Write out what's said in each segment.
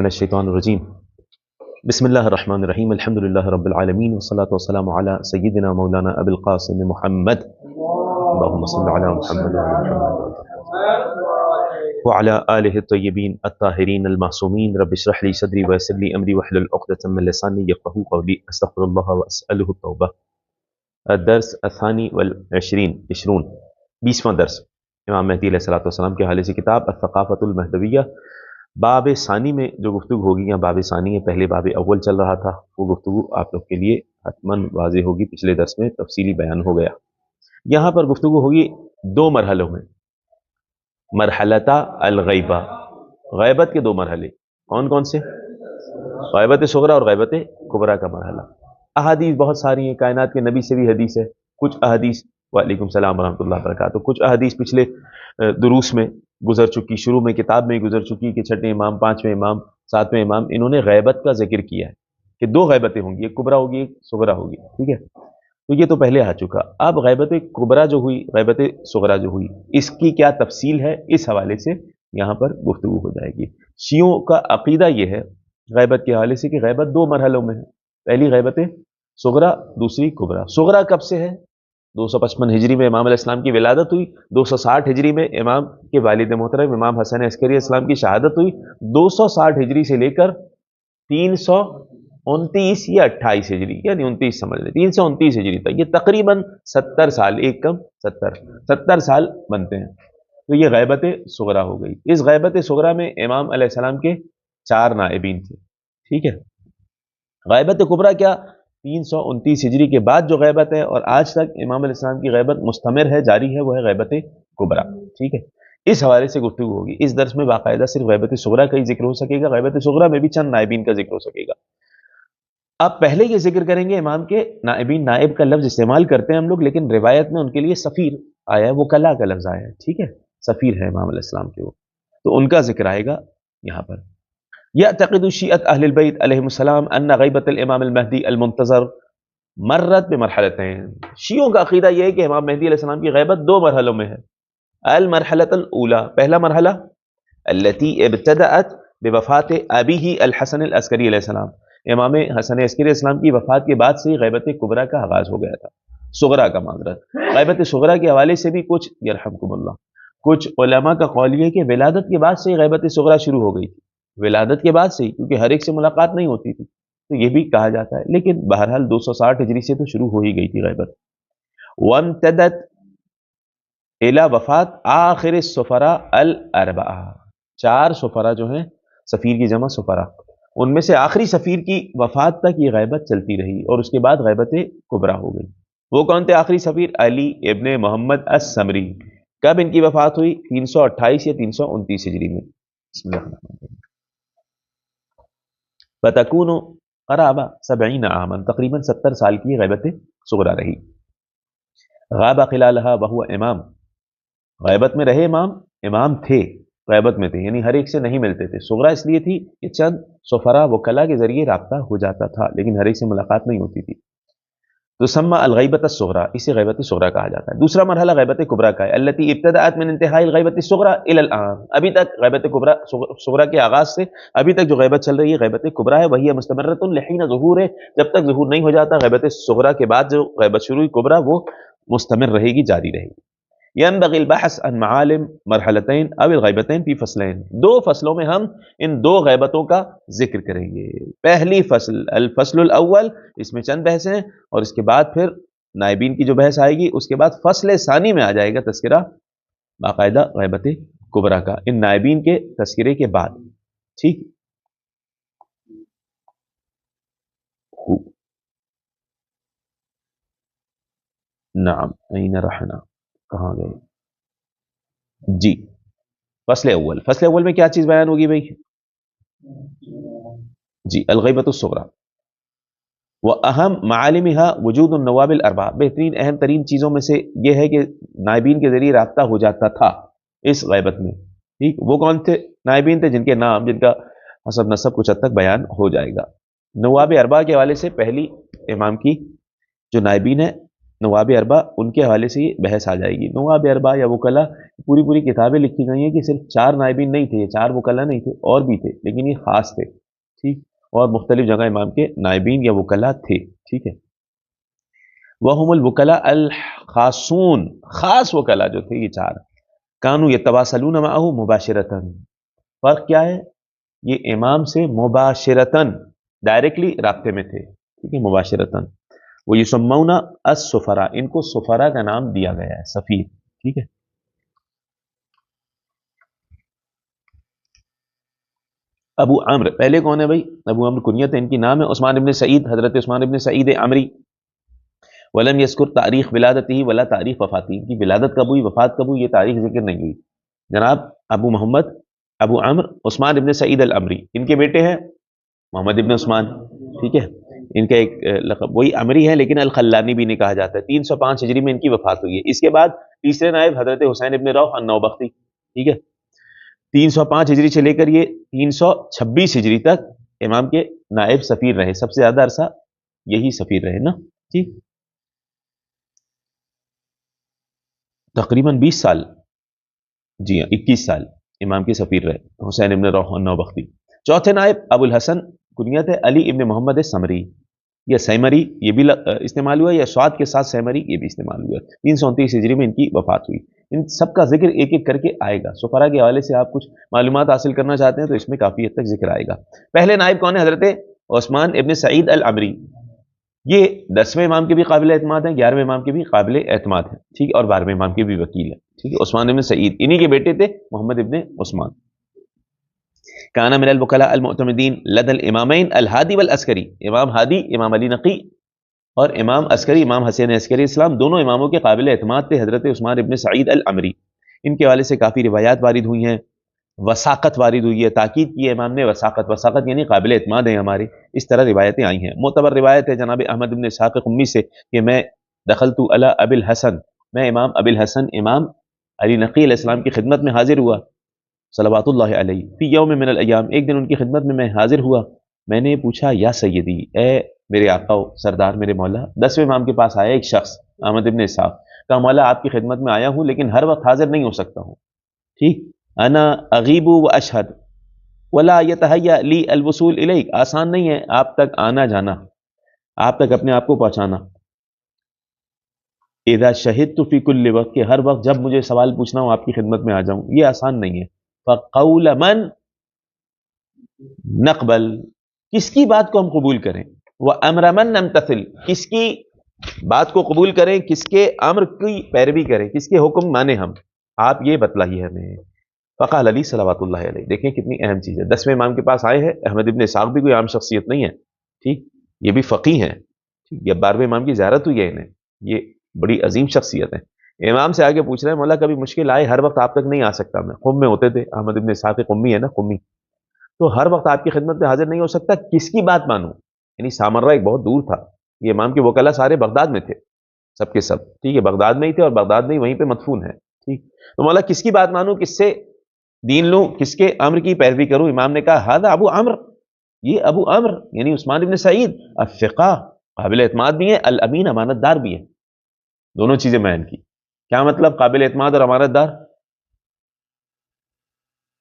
من الشیطان الرجیم بسم اللہ الرحمن الرحیم الحمد للہ رب العالمین والصلاة والسلام علی سیدنا مولانا ابی القاسم محمد اللہم صل علی محمد وعلی آلہ الطیبین الطاہرین المعصومین رب اشرح لی صدری ویسر لی امری واحلل عقدۃ من لسانی یفقہوا قولی استغفر اللہ واسألہ التوبہ الدرس الثانی والعشرین 20واں درس امام مہدی علیہ الصلوۃ والسلام کے حوالے سے کتاب الثقافۃ المہدویہ باب ثانی میں جو گفتگو ہوگی یا باب ثانی ہے، پہلے باب اول چل رہا تھا، وہ گفتگو آپ لوگ کے لیے حتماً واضح ہوگی، پچھلے درس میں تفصیلی بیان ہو گیا۔ یہاں پر گفتگو ہوگی دو مرحلوں میں، مرحلتا الغیبہ، غیبت کے دو مرحلے کون کون سے؟ غیبت صغریٰ اور غیبت کبریٰ کا مرحلہ۔ احادیث بہت ساری ہیں، کائنات کے نبی سے بھی حدیث ہے، کچھ احادیث وعلیکم السلام ورحمۃ اللہ وبرکاتہ، کچھ احادیث پچھلے دروس میں گزر چکی، شروع میں کتاب میں گزر چکی کہ چھٹے امام، پانچویں امام، ساتویں امام، انہوں نے غیبت کا ذکر کیا ہے کہ دو غیبتیں ہوں گی، ایک کبریٰ ہوگی ایک صغریٰ ہوگی، ٹھیک ہے؟ تو یہ تو پہلے آ چکا۔ اب غیبت کبریٰ جو ہوئی، غیبت صغریٰ جو ہوئی، اس کی کیا تفصیل ہے، اس حوالے سے یہاں پر گفتگو ہو جائے گی۔ شیعوں کا عقیدہ یہ ہے غیبت کے حوالے سے کہ غیبت دو مرحلوں میں ہے، پہلی غیبت صغریٰ، دوسری کبریٰ۔ صغریٰ کب سے ہے؟ 255 ہجری میں امام علیہ السلام کی ولادت ہوئی، 260 ہجری میں امام کے والد محترم امام حسن عسکری اسلام کی شہادت ہوئی، 260 ہجری سے لے کر 329 یا 28 ہجری یعنی 29 سمجھ لیں، 329 ہجری تک، یہ تقریباً 70 سال، ایک کم 70 سال بنتے ہیں۔ تو یہ غیبت صغریٰ ہو گئی۔ اس غیبت صغریٰ میں امام علیہ السلام کے 4 نائبین تھے، ٹھیک ہے؟ غیبت کبریٰ کیا؟ 329 ہجری کے بعد جو غیبت ہے اور آج تک امام علیہ السلام کی غیبت مستمر ہے، جاری ہے، وہ ہے غیبت کبریٰ، ٹھیک ہے؟ اس حوالے سے گفتگو ہوگی۔ اس درس میں باقاعدہ صرف غیبت صغریٰ کا ہی ذکر ہو سکے گا، غیبت صغریٰ میں بھی چند نائبین کا ذکر ہو سکے گا۔ اب پہلے یہ ذکر کریں گے امام کے نائبین، نائب کا لفظ استعمال کرتے ہیں ہم لوگ، لیکن روایت میں ان کے لیے سفیر آیا ہے، وہ کلا کا لفظ آیا ہے، ٹھیک ہے؟ سفیر ہے امام علیہ السلام کے وہ، تو ان کا ذکر آئے گا یہاں پر۔ یعتقد شیعۃ اہل البیت علیہم السلام ان غیبت الامام المہدی المنتظر مرت بمرحلتین۔ شیعوں کا عقیدہ یہ ہے کہ امام مہدی علیہ السلام کی غیبت دو مرحلوں میں ہے۔ المرحلۃ الاولی، پہلا مرحلہ، التي ابتدأت بوفات ابیہ الحسن العسکری علیہ السلام، امام حسن عسکری علیہ السلام کی وفات کے بعد سے ہی غیبت کبریٰ کا آغاز ہو گیا تھا، صغریٰ کا معذرت۔ غیبت صغریٰ کے حوالے سے بھی کچھ یرحمکم اللہ، کچھ علماء کا قول یہ ہے کہ ولادت کے بعد سے ہی غیبت صغریٰ شروع ہو گئی تھی، ولادت کے بعد سے ہی، کیونکہ ہر ایک سے ملاقات نہیں ہوتی تھی، تو یہ بھی کہا جاتا ہے، لیکن بہرحال 260 ہجری سے تو شروع ہو ہی گئی تھی غیبت۔ وامتدت الی وفات آخر السفراء الاربعہ، 4 سفراء جو ہیں، سفیر کی جمع سفراء، ان میں سے آخری سفیر کی وفات تک یہ غیبت چلتی رہی، اور اس کے بعد غیبت کبریٰ ہو گئی۔ وہ کون تھے آخری سفیر؟ علی ابن محمد السمری۔ کب ان کی وفات ہوئی؟ 328 یا 329 ہجری میں۔ بسم اللہ الرحمن الرحیم۔ فتکون قرابہ 70 عاما، تقریباً 70 سال کی غیبت صغریٰ رہی۔ غاب خلالها وهو امام، غیبت میں رہے امام تھے، غیبت میں تھے، یعنی ہر ایک سے نہیں ملتے تھے۔ صغریٰ اس لیے تھی کہ چند سفراء وکلا کے ذریعے رابطہ ہو جاتا تھا، لیکن ہر ایک سے ملاقات نہیں ہوتی تھی، تو سمى الغیبت الصغریٰ، اسے غیبت صغریٰ کہا جاتا ہے۔ دوسرا مرحلہ غیبت کبریٰ کا ہے، التي ابتدأت من انتہاء الغیبت الصغریٰ الى الآن، ابھی تک غیبت کبریٰ صغریٰ کے آغاز سے ابھی تک جو غیبت چل رہی ہے غیبت کبریٰ ہے، وہی مستمرۃ لحین ظہور ہے، جب تک ظہور نہیں ہو جاتا غیبت صغریٰ کے بعد جو غیبت شروع ہوئی کبریٰ، وہ مستمر رہے گی، جاری رہے گی۔ ينبغي البحث عن معالم مرحلتين او الغیبتين في فصلين، 2 فصلوں میں ہم ان 2 غیبتوں کا ذکر کریں گے۔ پہلی فصل الفصل الاول، اس میں چند بحثیں ہیں، اور اس کے بعد پھر نائبین کی جو بحث آئے گی، اس کے بعد فصل ثانی میں آ جائے گا تذکرہ باقاعدہ غیبت کبریٰ کا، ان نائبین کے تذکرے کے بعد، ٹھیک؟ نعم این رحنا، کہاں گئے جی؟ فصل اول، فصل اول میں کیا چیز بیان ہوگی بھائی؟ جی الغیبت الصغریٰ۔ واہم معالمها وجود النواب الاربعہ، بہترین اہم ترین چیزوں میں سے یہ ہے کہ نائبین کے ذریعے رابطہ ہو جاتا تھا اس غیبت میں، ٹھیک؟ وہ کون تھے نائبین؟ تھے جن کے نام، جن کا حسب نسب کچھ حد تک بیان ہو جائے گا۔ نواب اربعہ کے حوالے سے پہلی امام کی جو نائبین ہے، نواب اربا ان کے حوالے سے یہ بحث آ جائے گی. نواب اربا یا وکلا پوری پوری کتابیں لکھی گئی ہیں کہ صرف 4 نائبین نہیں تھے، یہ 4 وکلا نہیں تھے، اور بھی تھے، لیکن یہ خاص تھے. ٹھیک، اور مختلف جگہ امام کے نائبین یا وکلا تھے. ٹھیک ہے. وہم الوکلا الخاصون، خاص وکلا جو تھے یہ 4 کانو یتواصلون معه مباشرتاً. فرق کیا ہے؟ یہ امام سے مباشرتاً ڈائریکٹلی رابطے میں تھے. ٹھیک ہے، مباشرتاً. وہ یسمون السفراء، ان کو سفراء کا نام دیا گیا ہے، سفیر. ٹھیک ہے. ابو عمرو پہلے کون ہے بھائی؟ ابو عمرو کنیت ہے، ان کی نام ہے عثمان ابن سعید، حضرت عثمان ابن سعید عمری. ولم یذکر تاریخ ولادتہ ولا تاریخ وفاتہ، ان کی ولادت کب ہوئی، وفات کب ہوئی، یہ تاریخ ذکر نہیں ہوئی. جناب ابو محمد ابو عمرو عثمان ابن سعید العمری، ان کے بیٹے ہیں محمد ابن عثمان. ٹھیک ہے. ان کا ایک لقب وہی عمری ہے، لیکن الخلانی بھی نہیں کہا جاتا ہے. 305 ہجری میں ان کی وفات ہوئی ہے. اس کے بعد تیسرے نائب حضرت حسین ابن روح النوبختی. ٹھیک ہے. 305 ہجری سے لے کر یہ 326 ہجری تک امام کے نائب سفیر رہے. سب سے زیادہ عرصہ یہی سفیر رہے نا. ٹھیک، تقریباً 20 سال، جی ہاں 21 سال امام کے سفیر رہے حسین ابن روح النوبختی. چوتھے نائب ابو الحسن کنیت ہے علی ابن محمد سمری یا سیمری، یہ بھی استعمال ہوا، یا سعاد کے ساتھ سیمری یہ بھی استعمال ہوا. 329 ہجری میں ان کی وفات ہوئی. ان سب کا ذکر ایک ایک کر کے آئے گا. سفرا کے حوالے سے آپ کچھ معلومات حاصل کرنا چاہتے ہیں تو اس میں کافی حد تک ذکر آئے گا. پہلے نائب کون ہے؟ حضرت عثمان ابن سعید العمری. یہ 10ویں امام کے بھی قابل اعتماد ہیں، 11ویں امام کے بھی قابل اعتماد ہیں. ٹھیک، اور 12ویں امام کے بھی وکیل ہیں. ٹھیک ہے. عثمان ابن سعید انہی کے بیٹے تھے محمد ابن عثمان. کانا من الوکلاء المعتمدین لدى الامامین الہادی والعسکری، امام ہادی امام علی نقی اور امام عسکری امام حسین عسکری اسلام دونوں اماموں کے قابل اعتماد تھے حضرت عثمان ابن سعید العمری. ان کے حوالے سے کافی روایات وارد ہوئی ہیں، وثاقت وارد ہوئی ہے، تاکید کی ہے امام نے وثاقت. وثاقت یعنی قابل اعتماد ہیں ہمارے. اس طرح روایتیں آئی ہیں. معتبر روایت ہے جناب احمد ابن اسحاق قمی سے کہ میں دخلت علی ابی الحسن، میں امام ابی الحسن امام علی نقی علیہ السلام کی خدمت میں حاضر ہوا صلوات اللہ علیہ فی یوم من الایام، ایک دن ان کی خدمت میں حاضر ہوا. میں نے پوچھا یا سیدی، اے میرے آقا و سردار میرے مولا. 10ویں امام کے پاس آیا ایک شخص احمد ابن اسحاق، کہا مولا آپ کی خدمت میں آیا ہوں لیکن ہر وقت حاضر نہیں ہو سکتا ہوں. ٹھیک، انا اغیب و اشہد ولا یتہیا لی الوصول الیک، آسان نہیں ہے آپ تک آنا جانا، آپ تک اپنے آپ کو پہنچانا. اذا شہدت فی کل وقت، کہ ہر وقت جب مجھے سوال پوچھنا ہو آپ کی خدمت میں آ جاؤں، یہ آسان نہیں ہے. فقول من نقبل، کس کی بات کو ہم قبول کریں، وامر من نمتثل، کس کی بات کو قبول کریں، کس کے امر کی پیروی کریں، کس کے حکم مانیں ہم، آپ یہ بتلائیے ہمیں. فقال علی صلوات اللہ علیہ. دیکھیں کتنی اہم چیز ہے. 10ویں امام کے پاس آئے ہیں. احمد ابن اسحاق بھی کوئی عام شخصیت نہیں ہے. ٹھیک، یہ بھی فقیہ ہیں. یہ 12ویں امام کی زیارت ہوئی ہے انہیں، یہ بڑی عظیم شخصیت ہے. امام سے آگے پوچھ رہے ہیں مولا کبھی مشکل آئے، ہر وقت آپ تک نہیں آ سکتا میں. قم میں ہوتے تھے، احمد ابن اسحاق قمی ہے نا، قمی، تو ہر وقت آپ کی خدمت میں حاضر نہیں ہو سکتا، کس کی بات مانوں. یعنی سامرہ ایک بہت دور تھا. یہ امام کے وکلا سارے بغداد میں تھے، سب کے سب. ٹھیک ہے، بغداد میں ہی تھے اور بغداد میں ہی وہیں پہ مدفون ہے. ٹھیک، تو مولا کس کی بات مانوں، کس سے دین لوں، کس کے امر کی پیروی کروں. امام نے کہا ہذا ابو عمرو، یہ ابو عمرو یعنی عثمان ابن سعید، الثقہ قابل اعتماد بھی ہے، الامین امانت دار بھی ہے. دونوں چیزیں بیان کی. کیا مطلب قابل اعتماد اور امانت دار؟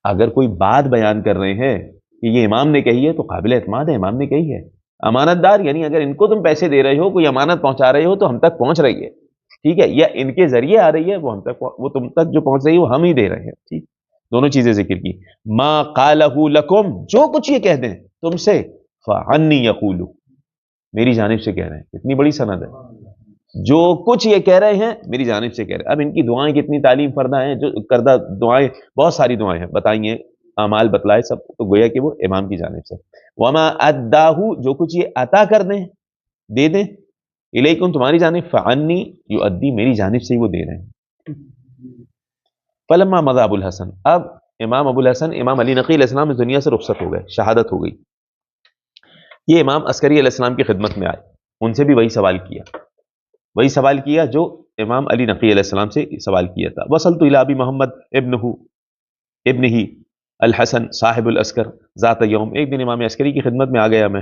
اگر کوئی بات بیان کر رہے ہیں کہ یہ امام نے کہی ہے تو قابل اعتماد ہے، امام نے کہی ہے. امانت دار یعنی اگر ان کو تم پیسے دے رہے ہو، کوئی امانت پہنچا رہے ہو تو ہم تک پہنچ رہی ہے. ٹھیک ہے، یا ان کے ذریعے آ رہی ہے وہ ہم تک، وہ تم تک جو پہنچ رہی ہے وہ ہم ہی دے رہے ہیں. ٹھیک، دونوں چیزیں ذکر کی. ما قالہ لکم، جو کچھ یہ کہہ دیں تم سے، فعنی یقول، میری جانب سے کہہ رہے ہیں. اتنی بڑی سند ہے. جو کچھ یہ کہہ رہے ہیں میری جانب سے کہہ رہے ہیں. اب ان کی دعائیں کتنی تعلیم فردہ ہیں، جو کردہ دعائیں بہت ساری دعائیں ہیں بتائیے، اعمال بتلائے سب، تو گویا کہ وہ امام کی جانب سے. وما اداہ، جو کچھ یہ عطا کر دیں، دے دیں، الیکم تمہاری جانب، فعنی یؤدی، میری جانب سے ہی وہ دے رہے ہیں. فلما مضى ابو الحسن، اب امام ابو الحسن امام علی نقی علیہ السلام اس دنیا سے رخصت ہو گئے، شہادت ہو گئی. یہ امام عسکری علیہ السلام کی خدمت میں آئے. ان سے بھی وہی سوال کیا جو امام علی نقی علیہ السلام سے سوال کیا تھا. وصلت الى ابی محمد ابن ہی الحسن صاحب العسکر ذات یوم، ایک دن امام عسکری کی خدمت میں آ گیا میں.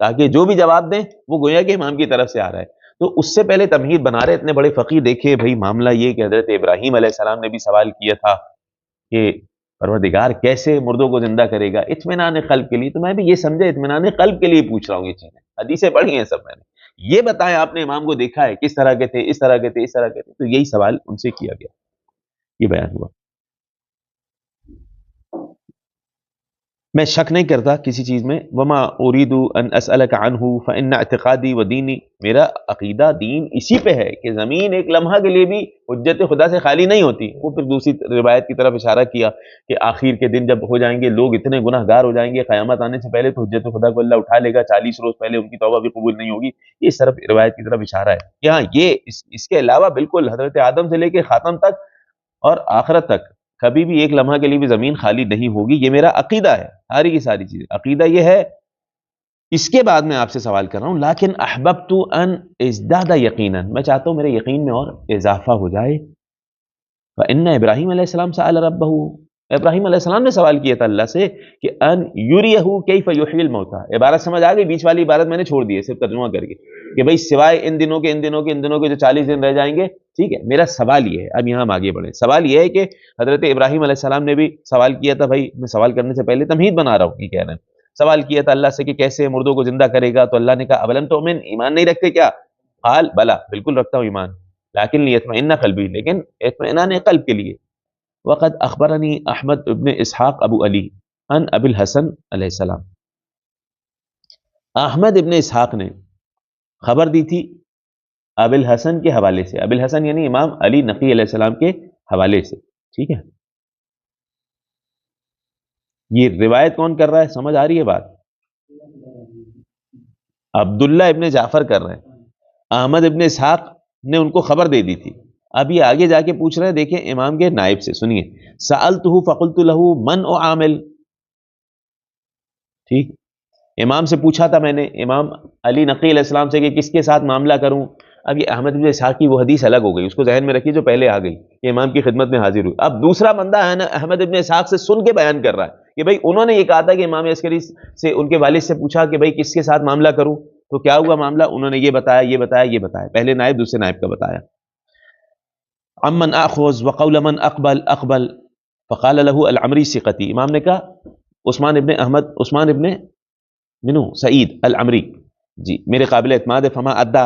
تاکہ جو بھی جواب دیں وہ گویا کہ امام کی طرف سے آ رہا ہے. تو اس سے پہلے تمہید بنا رہے اتنے بڑے فقیر. دیکھے بھائی معاملہ یہ کہ حضرت ابراہیم علیہ السلام نے بھی سوال کیا تھا کہ پروردگار کیسے مردوں کو زندہ کرے گا اطمینان قلب کے لیے. تو میں بھی یہ سمجھا اطمینان قلب کے لیے پوچھ رہا ہوں یہ چیزیں. حدیثیں پڑھی ہیں سب میں نے. یہ بتائیں آپ نے امام کو دیکھا ہے کس طرح کے تھے, اس طرح کے تھے, اس طرح کے تھے. تو یہی سوال ان سے کیا گیا, یہ بیان ہوا. میں شک نہیں کرتا کسی چیز میں. وما اريد ان اسالك عنه فان اعتقادي وديني, میرا عقیدہ دین اسی پہ ہے کہ زمین ایک لمحہ کے لیے بھی حجت خدا سے خالی نہیں ہوتی. وہ پھر دوسری روایت کی طرف اشارہ کیا کہ آخر کے دن جب ہو جائیں گے لوگ اتنے گناہ گار ہو جائیں گے, قیامت آنے سے پہلے تو حجت خدا کو اللہ اٹھا لے گا, 40 روز پہلے ان کی توبہ بھی قبول نہیں ہوگی. اس طرف روایت کی طرف اشارہ ہے. یہاں یہ اس کے علاوہ بالکل حضرت آدم سے لے کے خاتم تک اور آخرت تک کبھی بھی ایک لمحہ کے لیے بھی زمین خالی نہیں ہوگی. یہ میرا عقیدہ ہے. ساری کی ساری چیزیں عقیدہ یہ ہے. اس کے بعد میں آپ سے سوال کر رہا ہوں لیکن احببت ان ازداد یقینا, میں چاہتا ہوں میرے یقین میں اور اضافہ ہو جائے. فان ابراہیم علیہ السلام سأل ربہ, ابراہیم علیہ السلام نے سوال کیا تھا اللہ سے کہ ان یریہ کیف یحیی الموتى. عبارت سمجھ آ گئی؟ بیچ والی عبارت میں نے چھوڑ دی ہے صرف ترجمہ کر کے کہ بھائی سوائے ان دنوں کے جو 40 دن رہ جائیں گے. ٹھیک ہے, میرا سوال یہ ہے. اب یہاں ہم آگے بڑھیں. سوال یہ ہے کہ حضرت ابراہیم علیہ السلام نے بھی سوال کیا تھا. بھائی میں سوال کرنے سے پہلے تمہید بنا رہا ہوں, یہ کہہ رہے ہیں. سوال کیا تھا اللہ سے کہ کیسے مردوں کو زندہ کرے گا. تو اللہ نے کہا اولم تؤمن, ایمان نہیں رکھتے کیا؟ قال بلا, بالکل رکھتا ہوں ایمان. لیکن لیطمئن قلبی, لیکن اطمینان قلب کے لیے. وقد اخبرنی احمد ابن اسحاق ابو علی ان ابی الحسن علیہ السلام. احمد ابن اسحاق نے خبر دی تھی ابی الحسن کے حوالے سے. ابی الحسن یعنی امام علی نقی علیہ السلام کے حوالے سے. ٹھیک ہے, یہ روایت کون کر رہا ہے؟ سمجھ آ رہی ہے بات؟ عبداللہ ابن جعفر کر رہے ہیں. احمد ابن اسحاق نے ان کو خبر دے دی تھی. اب یہ آگے جا کے پوچھ رہے ہیں دیکھیں امام کے نائب سے. سنیے, سألتہ فقلت لہ من اعامل. ٹھیک, امام سے پوچھا تھا میں نے, امام علی نقی علیہ السلام سے کہ کس کے ساتھ معاملہ کروں. اب یہ احمد ابن اسحاق کی وہ حدیث الگ ہو گئی, اس کو ذہن میں رکھیے جو پہلے آ گئی کہ امام کی خدمت میں حاضر ہوئی. اب دوسرا بندہ ہے نا احمد ابن اسحاق سے سن کے بیان کر رہا ہے کہ بھائی انہوں نے یہ کہا تھا کہ امام عسکری سے ان کے والد سے پوچھا کہ بھائی کس کے ساتھ معاملہ کروں. تو کیا ہوا معاملہ؟ انہوں نے یہ بتایا یہ بتایا یہ بتایا. پہلے نائب دوسرے نائب کا بتایا. امن اخذ وقول من اقبل فقال له العمری ثقتی. امام نے کہا عثمان ابن منو سعید العمری, جی میرے قابل اعتماد ہے. فما ادا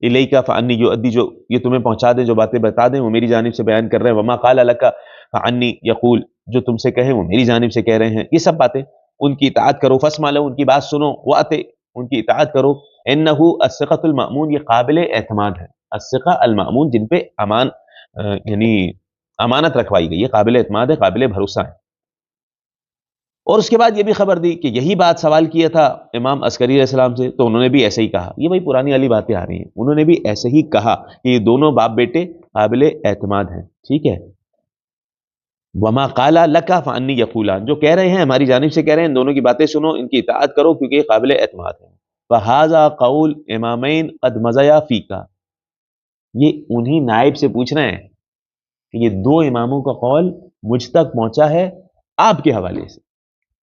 الیک فانی, جو یہ تمہیں پہنچا دیں, جو باتیں بتا دیں وہ میری جانب سے بیان کر رہے ہیں. وما قال لک فانی یقول, جو تم سے کہیں وہ میری جانب سے کہہ رہے ہیں. یہ سب باتیں ان کی اطاعت کرو. فاسمع لہ, ان کی بات سنو. واطع, ان کی اطاعت کرو. انہ الثقۃ المأمون, یہ قابل اعتماد ہے. الثقہ المأمون, جن پہ یعنی امانت رکھوائی گئی, یہ قابل اعتماد ہے, قابل بھروسہ ہے. اور اس کے بعد یہ بھی خبر دی کہ یہی بات سوال کیا تھا امام عسکری علیہ السلام سے, تو انہوں نے بھی ایسے ہی کہا. یہ بھائی پرانی والی باتیں آ رہی ہیں, انہوں نے بھی ایسے ہی کہا کہ یہ دونوں باپ بیٹے قابل اعتماد ہیں. ٹھیک ہے, وما قال لک فانی یقولان, جو کہہ رہے ہیں ہماری جانب سے کہہ رہے ہیں, ان دونوں کی باتیں سنو, ان کی اطاعت کرو کیونکہ یہ قابل اعتماد ہیں. فہذا قول امامین قد مضیا فیکا, یہ انہی نائب سے پوچھ رہے ہیں کہ یہ دو اماموں کا قول مجھ تک پہنچا ہے آپ کے حوالے سے.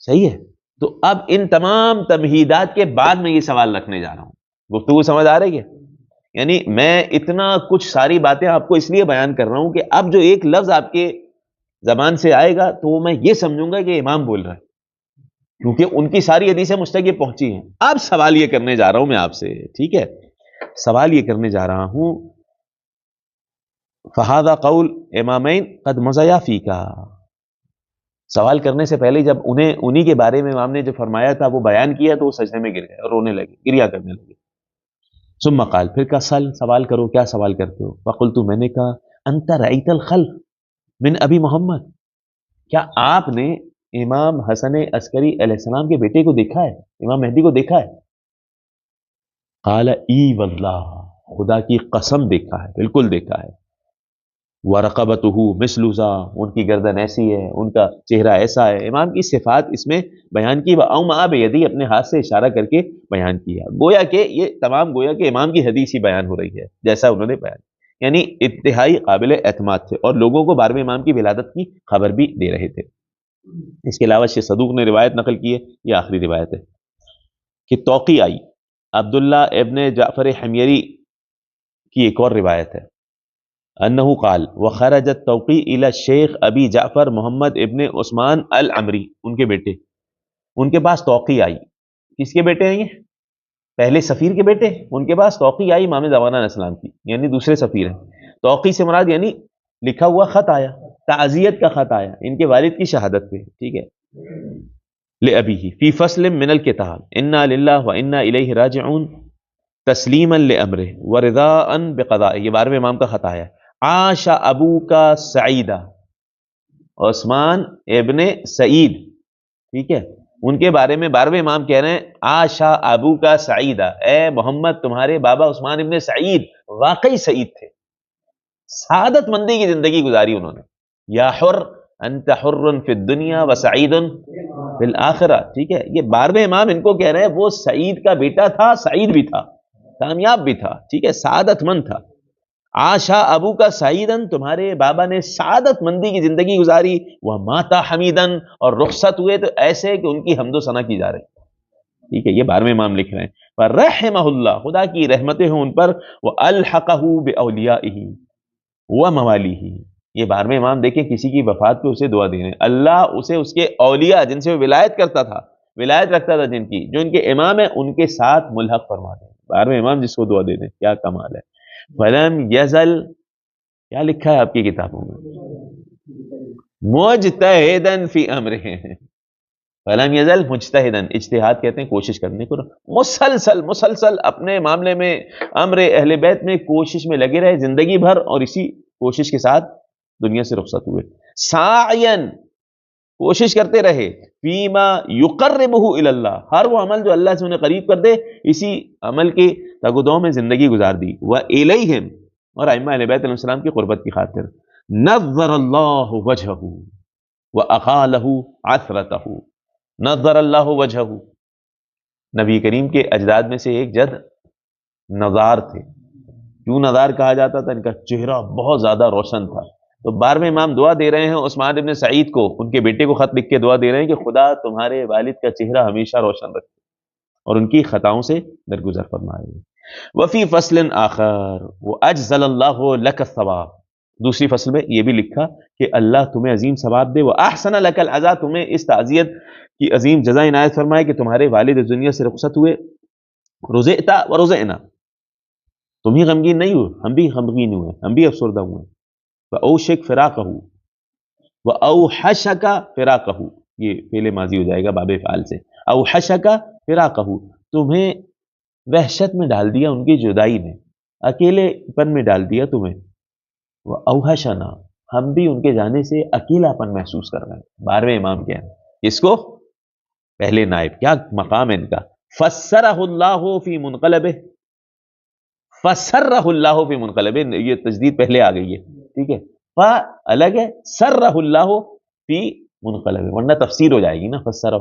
صحیح ہے, تو اب ان تمام تمہیدات کے بعد میں یہ سوال رکھنے جا رہا ہوں. گفتگو سمجھ آ رہی ہے؟ یعنی میں اتنا کچھ ساری باتیں آپ کو اس لیے بیان کر رہا ہوں کہ اب جو ایک لفظ آپ کے زبان سے آئے گا تو میں یہ سمجھوں گا کہ امام بول رہا ہے, کیونکہ ان کی ساری حدیثیں مجھ تک یہ پہنچی ہیں. اب سوال یہ کرنے جا رہا ہوں میں آپ سے. ٹھیک ہے, سوال یہ کرنے جا رہا ہوں فہذا قول امامین قد مضیا فیکا. سوال کرنے سے پہلے جب انہی کے بارے میں امام نے جو فرمایا تھا وہ بیان کیا تو وہ سجدے میں گر گئے اور رونے لگے, گریا کرنے لگے. ثم قال, پھر کہا سل, سوال کرو, کیا سوال کرتے ہو؟ فقلت, میں نے کہا انت رأیت الخلق من ابی محمد, کیا آپ نے امام حسن عسکری علیہ السلام کے بیٹے کو دیکھا ہے, امام مہدی کو دیکھا ہے؟ قال ای واللہ, خدا کی قسم دیکھا ہے, بالکل دیکھا ہے. وَرَقَبَتُهُ مِثْلُ ذَا, ان کی گردن ایسی ہے, ان کا چہرہ ایسا ہے. امام کی صفات اس میں بیان کی. وَأَوْمَأَ بِيَدِهِ, اپنے ہاتھ سے اشارہ کر کے بیان کیا. گویا کہ یہ تمام گویا کہ امام کی حدیث ہی بیان ہو رہی ہے جیسا انہوں نے بیان, یعنی انتہائی قابل اعتماد تھے اور لوگوں کو 12ویں امام کی ولادت کی خبر بھی دے رہے تھے. اس کے علاوہ شیخ صدوق نے روایت نقل کی ہے, یہ آخری روایت ہے. کہ توقی آئی. عبداللہ ابن جعفر حمیری کی ایک اور روایت ہے انہو قال وخرجت توقی الی الشیخ ابی جعفر محمد ابن عثمان العمری، ان کے بیٹے، ان کے پاس توقی آئی. کس کے بیٹے ہیں یہ؟ پہلے سفیر کے بیٹے. ان کے پاس توقی آئی امام زمانہ علیہ السلام کی، یعنی دوسرے سفیر ہیں. توقی سے مراد یعنی لکھا ہوا خط آیا، تعزیت کا خط آیا ان کے والد کی شہادت پہ. ٹھیک ہے. لأبیہ فی فصل من الکتاب انا للہ وانا الیہ راجعون تسلیما لامرہ ورضاء بقضائہ. یہ 12ویں امام کا خط آیا. عاش ابو کا سعیدہ، عثمان ابن سعید. ٹھیک ہے. ان کے بارے میں 12ویں امام کہہ رہے ہیں عاشا ابو کا سعیدہ، اے محمد تمہارے بابا عثمان ابن سعید واقعی سعید تھے، سعادت مندی کی زندگی گزاری انہوں نے. یا حر انت حر فی الدنیا وسعید فی الآخرہ. ٹھیک ہے. یہ 12ویں امام ان کو کہہ رہے ہیں وہ سعید کا بیٹا تھا، سعید بھی تھا، کامیاب بھی تھا. ٹھیک ہے. سعادت مند تھا. عاشا ابو کا سعیدن، تمہارے بابا نے سعادت مندی کی زندگی گزاری. وہ ماتا حمیدن، اور رخصت ہوئے تو ایسے کہ ان کی حمد و ثنا کی جا رہی. ٹھیک ہے. یہ 12ویں امام لکھ رہے ہیں. پر رحمہ اللہ، خدا کی رحمتیں ہوں ان پر. وہ الحقہ باولیائہ و موالیہ. یہ 12ویں امام دیکھیں کسی کی وفات پہ اسے دعا دے رہے ہیں. اللہ اسے اس کے اولیاء جن سے وہ ولایت کرتا تھا، ولایت رکھتا تھا جن کی، جو ان کے امام ہیں، ان کے ساتھ ملحق فرما دیں. 12ویں امام جس کو دعا دے دیں، کیا کمال ہے. فلم یزل، کیا لکھا ہے آپ کی کتابوں میں؟ مجتہدن فی امرہ. فلم یزل مجتہدن، اجتہاد کہتے ہیں کوشش کرنے کو، مسلسل اپنے معاملے میں، امر اہل بیت میں کوشش میں لگے رہے زندگی بھر، اور اسی کوشش کے ساتھ دنیا سے رخصت ہوئے. سعین، کوشش کرتے رہے. فیما یقربہ الی اللہ، ہر وہ عمل جو اللہ سے انہیں قریب کر دے، اسی عمل کے تگدوں میں زندگی گزار دی. وَإِلَيْهِمْ، اور ائمہ اہل بیت علیہ السلام کی قربت کی خاطر. نظر اللہ وجہہ وَأَقَالَهُ عَثْرَتَهُ. نظر اللہ وجہہ، نبی کریم کے اجداد میں سے ایک جد نظار تھے. کیوں نظار کہا جاتا تھا؟ ان کا چہرہ بہت زیادہ روشن تھا. تو 12ویں امام دعا دے رہے ہیں عثمان ابن سعید کو، ان کے بیٹے کو خط لکھ کے دعا دے رہے ہیں کہ خدا تمہارے والد کا چہرہ ہمیشہ روشن رکھے اور ان کی خطاؤں سے درگزر فرمائے. وفی فصل آخر واجزل اللہ لک الثواب، دوسری فصل میں یہ بھی لکھا کہ اللہ تمہیں عظیم ثواب دے. واحسن لک العزا، تمہیں اس تعزیت کی عظیم جزا عنایت فرمائے کہ تمہارے والد اس دنیا سے رخصت ہوئے. رزقت ورزقنا، تم ہی غمگین نہیں ہوئے، ہم بھی غمگین ہوئے، ہم بھی افسردہ ہوئے. وَأَوْشِكْ فِرَاقَهُ وَأَوْحَشَكَ فِرَاقَهُ، یہ فعل ماضی ہو جائے گا باب فعال سے. أَوْحَشَكَ فِرَاقَهُ، تمہیں وحشت میں ڈال دیا ان کی جدائی نے، اکیلے پن میں ڈال دیا تمہیں. وَأَوْحَشَنَا، ہم بھی ان کے جانے سے اکیلا پن محسوس کر رہے ہیں. 12ویں امام کیا ہے اس کو؟ پہلے نائب، کیا مقام ہے ان کا. فَسَّرَهُ اللَّهُ فِي مُنْقَلَبِهِ، فَسَرَّهُ اللَّهُ فِي مُنْقَلَبِهِ، یہ تجدید پہلے آ گئی ہے. ٹھیک ہے. فا الگ ہے، سرہ اللہ فی منقلب، ورنہ تفسیر ہو جائے گی نا. فسرہ،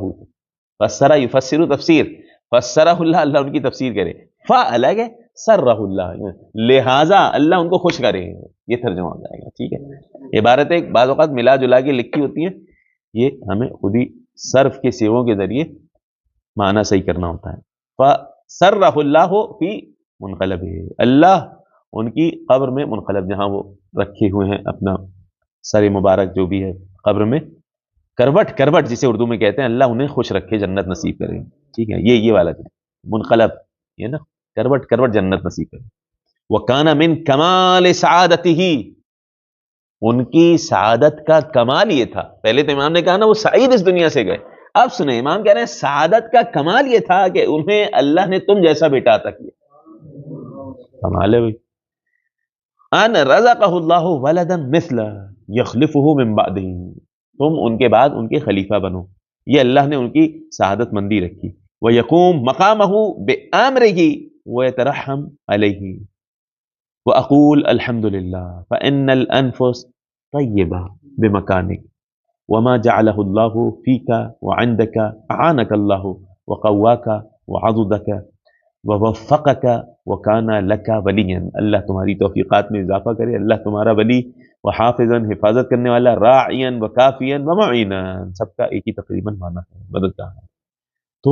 فسرہ یفسر تفسیر، فسرہ اللہ، اللہ ان کی تفسیر کرے. فا الگ ہے، سرہ اللہ، لہذا اللہ ان کو خوش کرے، یہ ترجمہ ہو جائے گا. ٹھیک ہے. عبارتیں بعض اوقات ملا جلا کے لکھی ہوتی ہیں، یہ ہمیں خود ہی صرف کے سیغوں کے ذریعے معنی صحیح کرنا ہوتا ہے. فسرہ اللہ فی منقلب، اللہ ان کی قبر میں منقلب، جہاں وہ رکھے ہوئے ہیں اپنا سر مبارک جو بھی ہے قبر میں، کروٹ، کروٹ جسے اردو میں کہتے ہیں، اللہ انہیں خوش رکھے، جنت نصیب کرے. ٹھیک ہے. یہ والا منقلب، یہ نا کروٹ، کروٹ جنت نصیب کرے. وَكَانَ مِن كَمَالِ سَعَادَتِهِ، ان کی سعادت کا کمال یہ تھا. پہلے تو امام نے کہا نا وہ سعید اس دنیا سے گئے، اب سنیں امام کہہ رہے ہیں سعادت کا کمال یہ تھا کہ انہیں اللہ نے تم جیسا بیٹا عطا کیا. کمال ہے بھائی. ان رزقہ اللہ ولدا مثلہ یخلفہ من بعدہ، تم ان کے بعد ان کے خلیفہ بنو. یہ اللہ نے ان کی سعادت مندی رکھی. ویقوم مقامہ بامرہ ویترحم علیہ. واقول الحمد للہ فان الانفس طیبہ بمکانک وما جعلہ اللہ فیک وعندک اعانک اللہ وقواک وعضدک ووفقک وکان لک ولیا. اللہ تمہاری توفیقات میں اضافہ کرے، اللہ تمہارا ولی وحافظا، حفاظت کرنے والا، راعیا وکافیا ومعینا، سب کا ایک ہی تقریباً معنی ہے، بدلتا ہے. تو